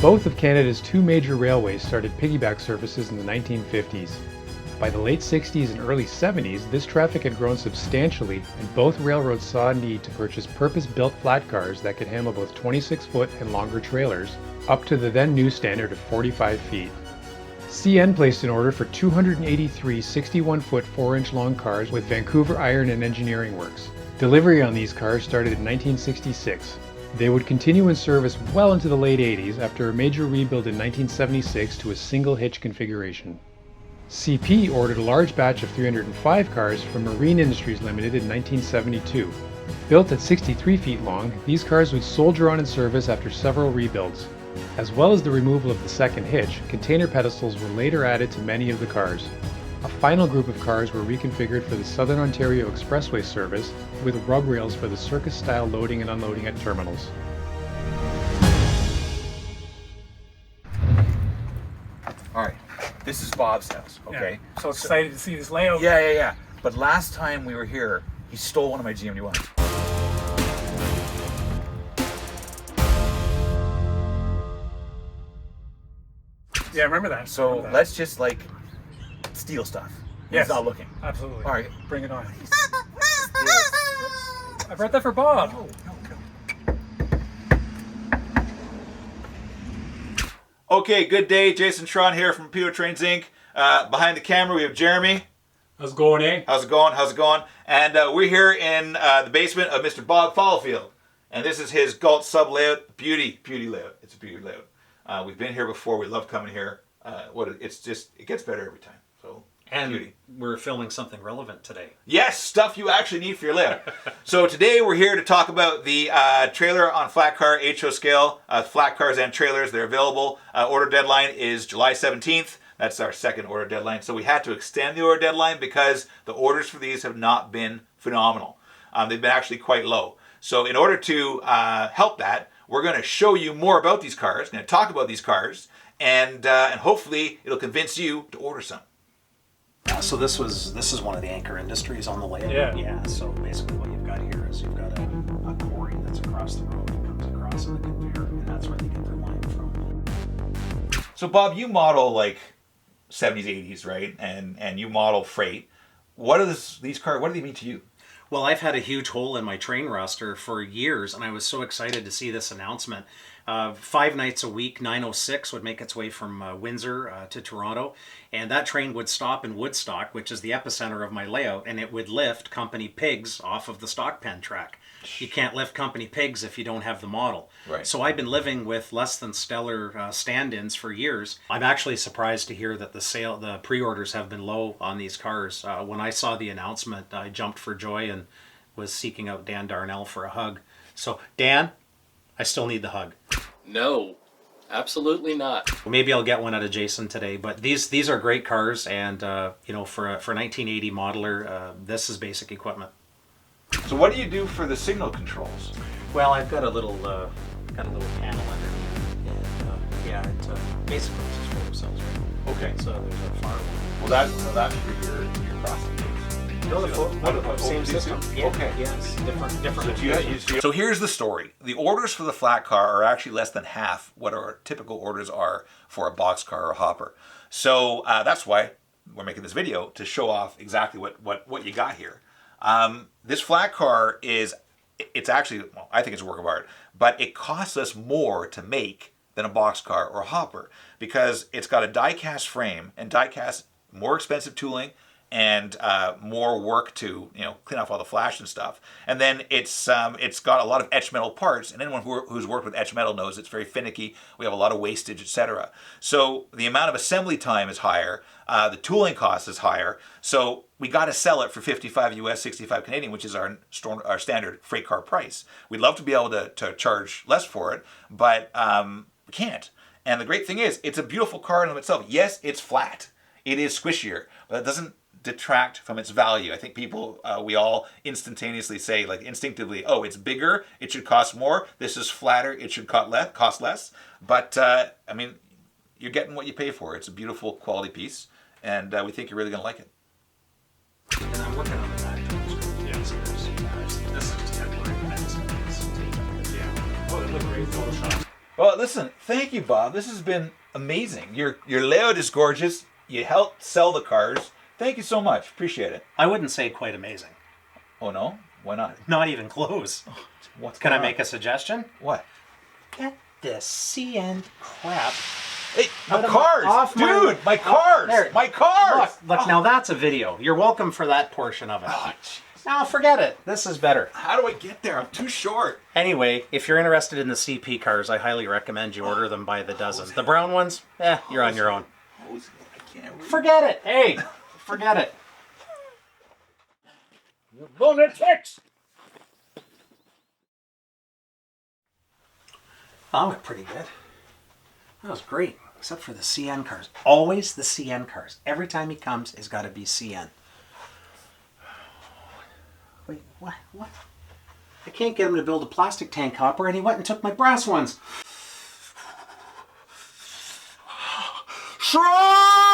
Both of Canada's two major railways started piggyback services in the 1950s. By the late 60s and early 70s, this traffic had grown substantially, and both railroads saw a need to purchase purpose-built flat cars that could handle both 26-foot and longer trailers, up to the then new standard of 45 feet. CN placed an order for 283 61-foot 4-inch long cars with Vancouver Iron and Engineering Works. Delivery on these cars started in 1966. They would continue in service well into the late 80s after a major rebuild in 1976 to a single hitch configuration. CP ordered a large batch of 305 cars from Marine Industries Limited in 1972. Built at 63 feet long, these cars would soldier on in service after several rebuilds. As well as the removal of the second hitch, container pedestals were later added to many of the cars. A final group of cars were reconfigured for the Southern Ontario Expressway service with rub rails for the circus-style loading and unloading at terminals. All right, this is Bob's house, okay? Yeah. So excited to see this layout. Yeah. But last time we were here, he stole one of my GMD1s. Yeah, I remember that. So let's just like steal stuff. Yes. He's not looking. Absolutely. All right. Bring it on. I brought that for Bob. No. Okay, good day. Jason Tron here from Rapido Trains Inc. Behind the camera we have Jeremy. How's it going, eh? How's it going? And we're here in the basement of Mr. Bob Fallowfield. And this is his Galt Sub layout. Beauty layout. It's a beauty layout. We've been here before. We love coming here. It gets better every time. So beauty. We're filming something relevant today. Yes, stuff you actually need for your layout. So today we're here to talk about the trailer on Flatcar HO scale. Flatcars and trailers, they're available. Order deadline is July 17th. That's our second order deadline. So we had to extend the order deadline because the orders for these have not been phenomenal. They've been actually quite low. So in order to help that, we're going to show you more about these cars, going to talk about these cars, and hopefully it'll convince you to order some. So this is one of the anchor industries on the layout. Yeah. So basically what you've got here is you've got a quarry that's across the road. It comes across in the conveyor, and that's where they get their line from. So Bob, you model like 70s, 80s, right? And you model freight. What are these cars? What do they mean to you? Well, I've had a huge hole in my train roster for years, and I was so excited to see this announcement. 5 nights a week, 906 would make its way from Windsor to Toronto, and that train would stop in Woodstock, which is the epicenter of my layout, and it would lift company pigs off of the stock pen track. You can't lift company pigs if you don't have the model. Right. So I've been living with less than stellar stand-ins for years. I'm actually surprised to hear that the pre-orders have been low on these cars. When I saw the announcement, I jumped for joy and was seeking out Dan Darnell for a hug. So Dan, I still need the hug. No, absolutely not. Maybe I'll get one out of Jason today, but these are great cars, and for a 1980 modeler, this is basic equipment. So what do you do for the signal controls? Well, I've got a little panel underneath, and it basically just photo cells. Right? Okay. So there's a firewall. Well, that's for your crossing gates. No, same system. Yeah, okay. Yes, different. So here's the story. The orders for the flat car are actually less than half what our typical orders are for a box car or a hopper. So that's why we're making this video, to show off exactly what you got here. This flat car it's actually, well, I think it's a work of art, but it costs us more to make than a box car or a hopper because it's got a die-cast frame, and die-cast, more expensive tooling and more work to clean off all the flash and stuff. And then it's got a lot of etched metal parts, and anyone who's worked with etched metal knows it's very finicky. We have a lot of wastage, etc. So the amount of assembly time is higher. The tooling cost is higher. So we got to sell it for 55 US, 65 Canadian, which is our standard freight car price. We'd love to be able to charge less for it, but we can't. And the great thing is, it's a beautiful car in of itself. Yes, it's flat. It is squishier, but it doesn't detract from its value. I think people, we all instantaneously say, like instinctively, oh, it's bigger, it should cost more. This is flatter, it should cost less. But I mean, you're getting what you pay for. It's a beautiful quality piece, and we think you're really going to like it. And I'm working on the back. Yes, this is just temporary. Yeah. Oh, they look great. Photoshop. Well, listen, thank you, Bob. This has been amazing. Your layout is gorgeous. You helped sell the cars. Thank you so much. Appreciate it. I wouldn't say quite amazing. Oh, no? Why not? Not even close. What's Can I going on? make a suggestion? What? Get this CN crap. Hey, my Put 'em cars! off my- Dude, my cars! there. My cars! Look, now that's a video. You're welcome for that portion of it. Oh, jeez. Now forget it. This is better. How do I get there? I'm too short. Anyway, if you're interested in the CP cars, I highly recommend you order them by the dozen. The brown ones, you're on your own. I can't read. Forget it. Hey, forget it. Lunatics! That went pretty good. That was great, except for the CN cars. Always the CN cars. Every time he comes, it's got to be CN. Wait, what? What? I can't get him to build a plastic tank hopper, and he went and took my brass ones. Shrug!